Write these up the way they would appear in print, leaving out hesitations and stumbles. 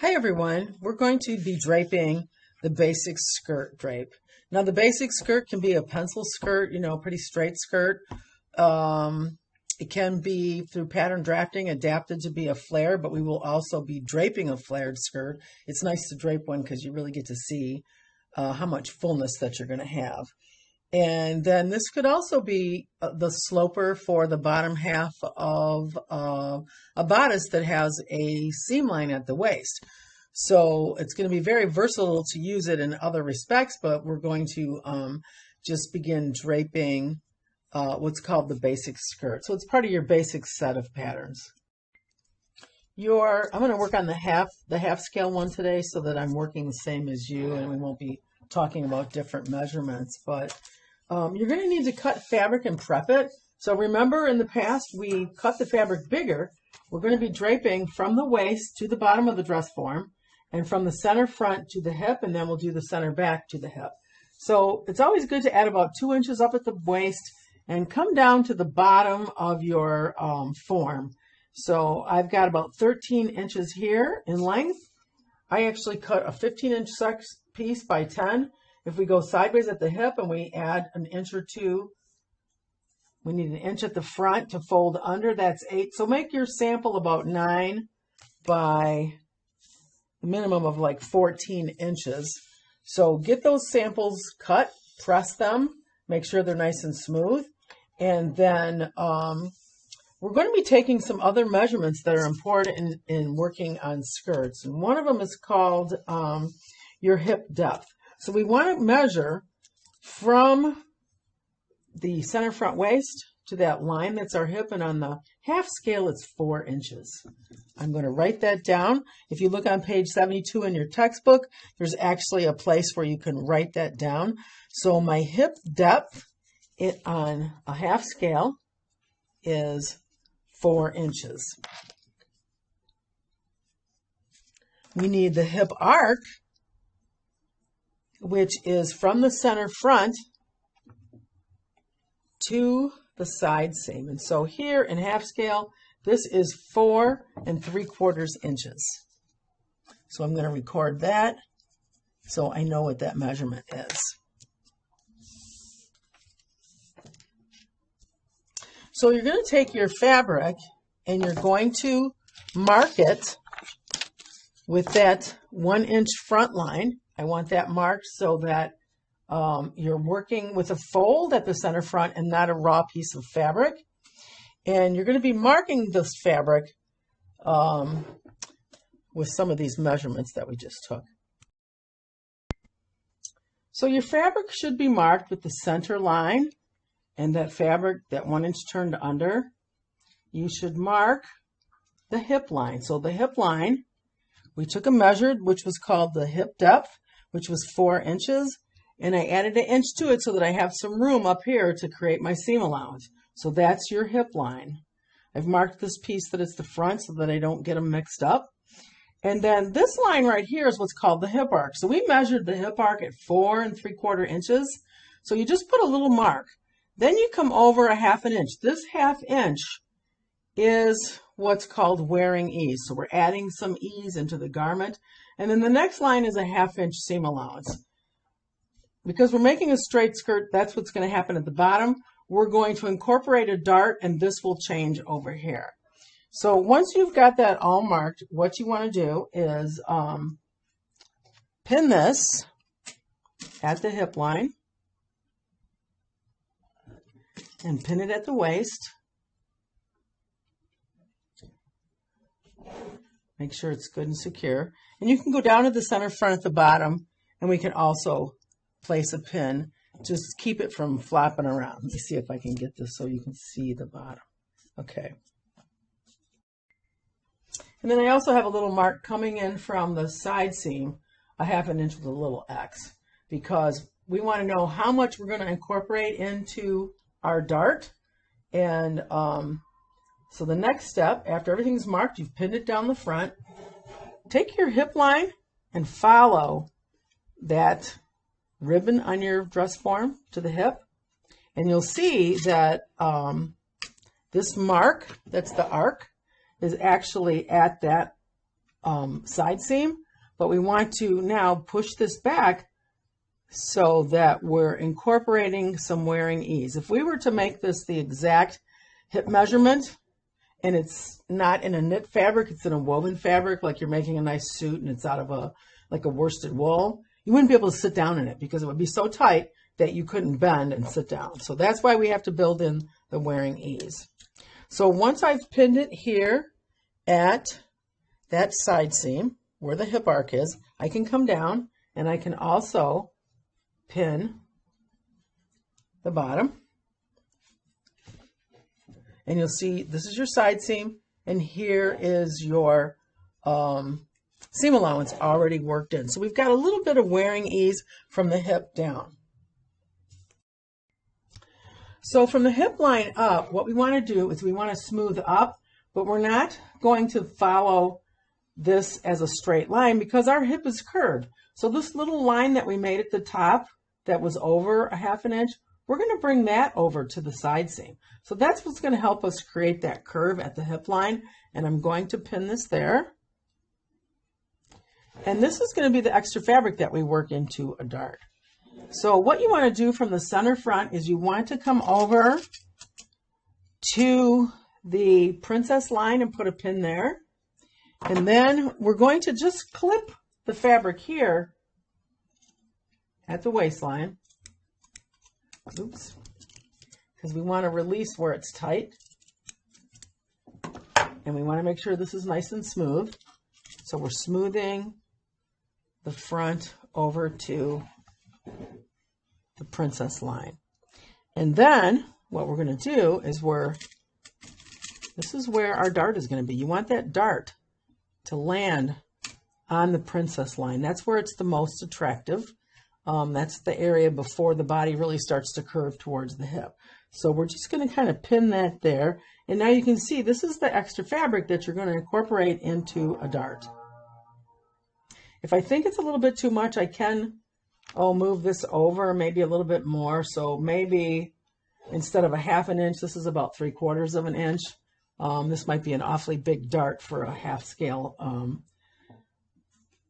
Hi everyone, we're going to be draping the basic skirt drape. Now the basic skirt can be a pencil skirt, pretty straight skirt. It can be through pattern drafting adapted to be a flare, but we will also be draping a flared skirt. It's nice to drape one because you really get to see how much fullness that you're going to have. And then this could also be the sloper for the bottom half of a bodice that has a seam line at the waist. So it's going to be very versatile to use it in other respects, but we're going to just begin draping what's called the basic skirt. So it's part of your basic set of patterns. I'm going to work on the half scale one today so that I'm working the same as you and we won't be talking about different measurements, but you're going to need to cut fabric and prep it. So remember in the past we cut the fabric bigger. We're going to be draping from the waist to the bottom of the dress form and from the center front to the hip, and then we'll do the center back to the hip. So it's always good to add about 2 inches up at the waist and come down to the bottom of your form. So I've got about 13 inches here in length. I actually cut a 15-inch piece by 10. If we go sideways at the hip and we add an inch or two, we need an inch at the front to fold under. That's 8. So make your sample about 9 by a minimum of like 14 inches. So get those samples cut, press them, make sure they're nice and smooth. And then we're going to be taking some other measurements that are important in working on skirts. And one of them is called your hip depth. So we want to measure from the center front waist to that line that's our hip, and on the half scale it's 4 inches. I'm going to write that down. If you look on page 72 in your textbook, there's actually a place where you can write that down. So my hip depth on a half scale is 4 inches. We need the hip arc, which is from the center front to the side seam. And so here in half scale, this is 4 3/4 inches. So I'm going to record that so I know what that measurement is. So you're going to take your fabric and you're going to mark it with that 1 inch front line. I want that marked so that you're working with a fold at the center front and not a raw piece of fabric. And you're going to be marking this fabric with some of these measurements that we just took. So your fabric should be marked with the center line and that fabric, that 1 inch turned under. You should mark the hip line. So the hip line, we took a measure, which was called the hip depth, which was 4 inches, and I added an inch to it so that I have some room up here to create my seam allowance. So that's your hip line. I've marked this piece that it's the front so that I don't get them mixed up. And then this line right here is what's called the hip arc. So we measured the hip arc at 4 3/4 inches. So you just put a little mark. Then you come over a ½ inch. This ½ inch is what's called wearing ease. So we're adding some ease into the garment. And then the next line is a ½ inch seam allowance. Because we're making a straight skirt, that's what's going to happen at the bottom. We're going to incorporate a dart, and this will change over here. So once you've got that all marked, what you want to do is pin this at the hip line and pin it at the waist. Make sure it's good and secure. And you can go down to the center front at the bottom, and we can also place a pin. Just keep it from flopping around. Let me see if I can get this so you can see the bottom. Okay. And then I also have a little mark coming in from the side seam, a ½ inch with a little X, because we want to know how much we're going to incorporate into our dart. And so the next step, after everything's marked, you've pinned it down the front, take your hip line and follow that ribbon on your dress form to the hip, and you'll see that this mark, that's the arc, is actually at that side seam, but we want to now push this back so that we're incorporating some wearing ease. If we were to make this the exact hip measurement, and it's not in a knit fabric, it's in a woven fabric, like you're making a nice suit and it's out of a worsted wool, you wouldn't be able to sit down in it because it would be so tight that you couldn't bend and sit down. So that's why we have to build in the wearing ease. So once I've pinned it here at that side seam where the hip arc is, I can come down and I can also pin the bottom. And you'll see this is your side seam, and here is your seam allowance already worked in. So we've got a little bit of wearing ease from the hip down. So from the hip line up, what we want to do is we want to smooth up, but we're not going to follow this as a straight line because our hip is curved. So this little line that we made at the top that was over a ½ inch, we're going to bring that over to the side seam. So that's what's going to help us create that curve at the hip line. And I'm going to pin this there. And this is going to be the extra fabric that we work into a dart. So what you want to do from the center front is you want to come over to the princess line and put a pin there. And then we're going to just clip the fabric here at the waistline. Oops. Because we want to release where it's tight. And we want to make sure this is nice and smooth. So we're smoothing the front over to the princess line. And then what we're going to do is this is where our dart is going to be. You want that dart to land on the princess line. That's where it's the most attractive. That's the area before the body really starts to curve towards the hip. So we're just going to kind of pin that there. And now you can see this is the extra fabric that you're going to incorporate into a dart. If I think it's a little bit too much, I can move this over maybe a little bit more. So maybe instead of a ½ inch, this is about 3/4 of an inch. This might be an awfully big dart for a half scale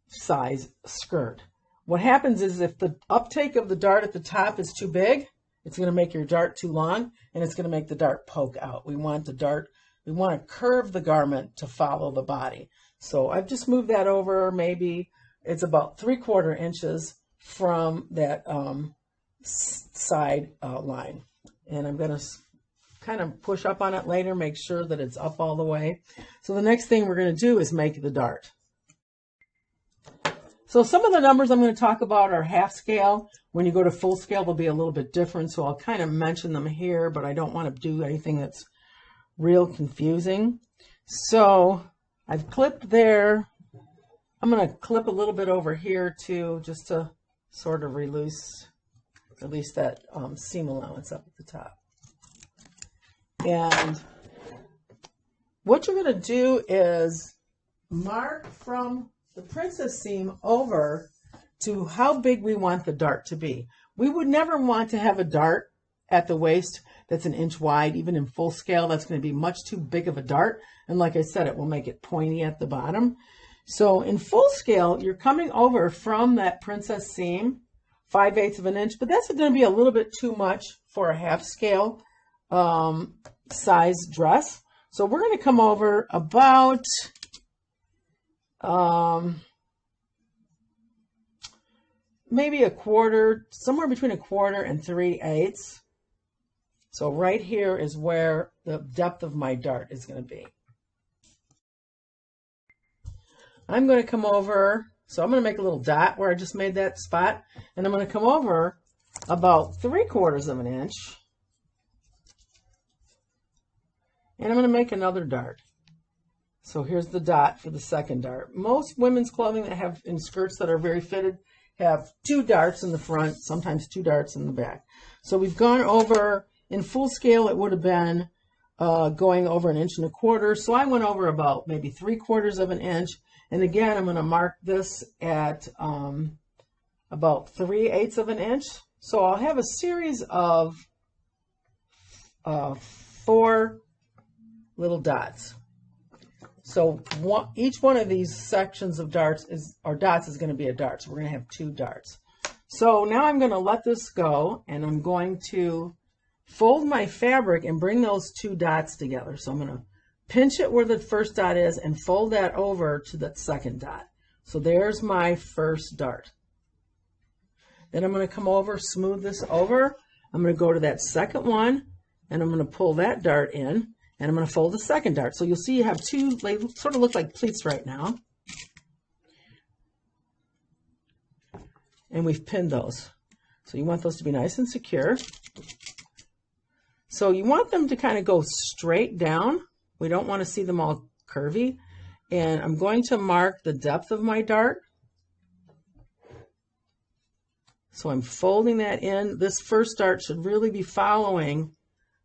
size skirt. What happens is if the uptake of the dart at the top is too big, it's going to make your dart too long, and it's going to make the dart poke out. We want to curve the garment to follow the body. So I've just moved that over. Maybe it's about 3/4 inches from that side line. And I'm going to kind of push up on it later, make sure that it's up all the way. So the next thing we're going to do is make the dart. So some of the numbers I'm going to talk about are half scale. When you go to full scale, they'll be a little bit different. So I'll kind of mention them here, but I don't want to do anything that's real confusing. So I've clipped there. I'm going to clip a little bit over here too, just to sort of release that seam allowance up at the top. And what you're going to do is mark from the princess seam over to how big we want the dart to be. We would never want to have a dart at the waist that's 1 inch wide. Even in full scale, that's going to be much too big of a dart. And like I said, it will make it pointy at the bottom. So in full scale, you're coming over from that princess seam 5/8 of an inch, but that's going to be a little bit too much for a half scale size dress. So we're going to come over about maybe 1/4, somewhere between 1/4 and 3/8. So right here is where the depth of my dart is going to be. I'm going to come over, so I'm going to make a little dot where I just made that spot, and I'm going to come over about 3/4 of an inch, and I'm going to make another dart. So here's the dot for the second dart. Most women's clothing that have in skirts that are very fitted have 2 darts in the front, sometimes 2 darts in the back. So we've gone over, in full scale, it would have been going over 1.25 inches. So I went over about maybe 3/4 of an inch. And again, I'm going to mark this at about 3/8 of an inch. So I'll have a series of 4 little dots. So each one of these sections of darts or dots is going to be a dart. So we're going to have 2 darts. So now I'm going to let this go, and I'm going to fold my fabric and bring those 2 dots together. So I'm going to pinch it where the first dot is and fold that over to the second dot. So there's my first dart. Then I'm going to come over, smooth this over. I'm going to go to that second one, and I'm going to pull that dart in, and I'm going to fold the second dart. So you'll see you have 2, they sort of look like pleats right now. And we've pinned those. So you want those to be nice and secure. So you want them to kind of go straight down. We don't want to see them all curvy. And I'm going to mark the depth of my dart. So I'm folding that in. This first dart should really be following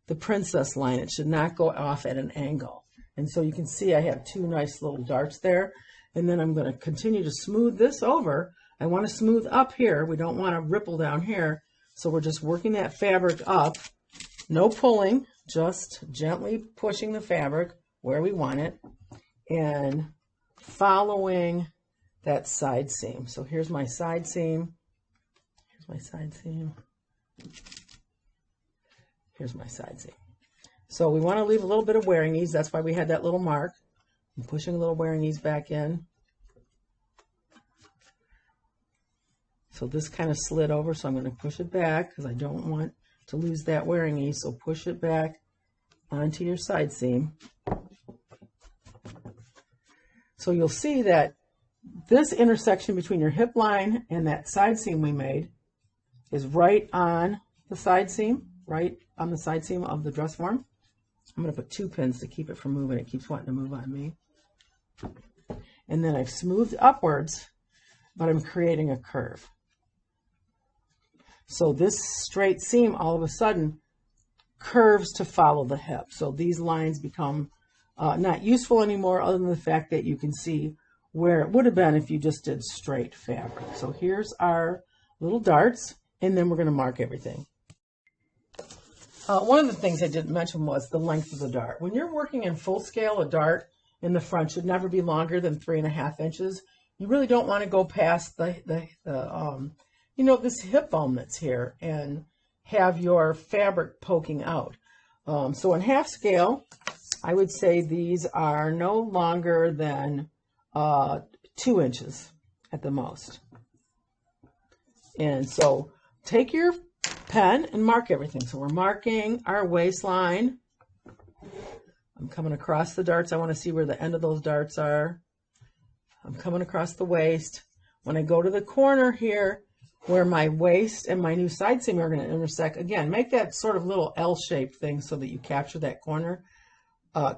the princess line. It should not go off at an angle. And so you can see I have 2 nice little darts there. And then I'm going to continue to smooth this over. I want to smooth up here. We don't want to ripple down here. So we're just working that fabric up. No pulling, just gently pushing the fabric where we want it and following that side seam. So here's my side seam. Here's my side seam. Here's my side seam. So we want to leave a little bit of wearing ease. That's why we had that little mark. I'm pushing a little wearing ease back in. So this kind of slid over, so I'm going to push it back because I don't want to lose that wearing ease. So push it back onto your side seam. So you'll see that this intersection between your hip line and that side seam we made is right on the side seam, right on the side seam of the dress form. I'm going to put 2 pins to keep it from moving. It keeps wanting to move on me. And then I've smoothed upwards, but I'm creating a curve. So this straight seam all of a sudden curves to follow the hip. So these lines become not useful anymore, other than the fact that you can see where it would have been if you just did straight fabric. So here's our little darts, and then we're going to mark everything. One of the things I didn't mention was the length of the dart. When you're working in full scale, a dart in the front should never be longer than 3.5 inches. You really don't want to go past this hip bone that's here and have your fabric poking out. So in half scale, I would say these are no longer than 2 inches at the most. And so take your pen and mark everything. So we're marking our waistline. I'm coming across the darts. I want to see where the end of those darts are. I'm coming across the waist. When I go to the corner here, where my waist and my new side seam are going to intersect, again, make that sort of little L-shaped thing so that you capture that corner.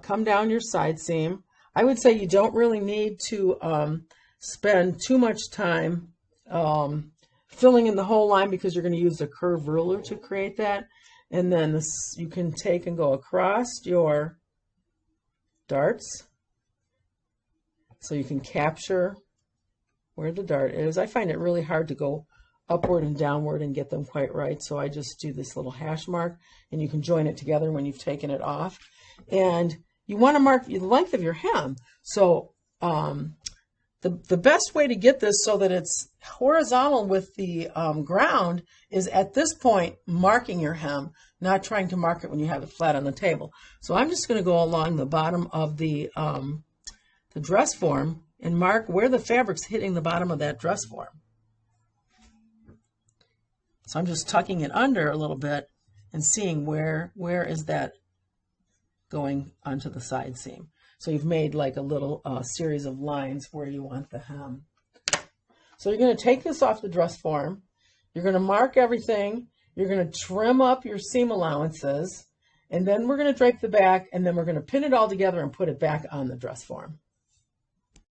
Come down your side seam. I would say you don't really need to spend too much time filling in the whole line because you're going to use a curve ruler to create that. And then this, you can take and go across your darts so you can capture where the dart is. I find it really hard to go upward and downward and get them quite right, so I just do this little hash mark, and you can join it together when you've taken it off. And you want to mark the length of your hem. So the best way to get this so that it's horizontal with the ground is at this point marking your hem, not trying to mark it when you have it flat on the table. So I'm just going to go along the bottom of the dress form and mark where the fabric's hitting the bottom of that dress form. So I'm just tucking it under a little bit and seeing where is that going onto the side seam. So you've made like a little series of lines where you want the hem. So you're going to take this off the dress form. You're going to mark everything. You're going to trim up your seam allowances. And then we're going to drape the back, and then we're going to pin it all together and put it back on the dress form.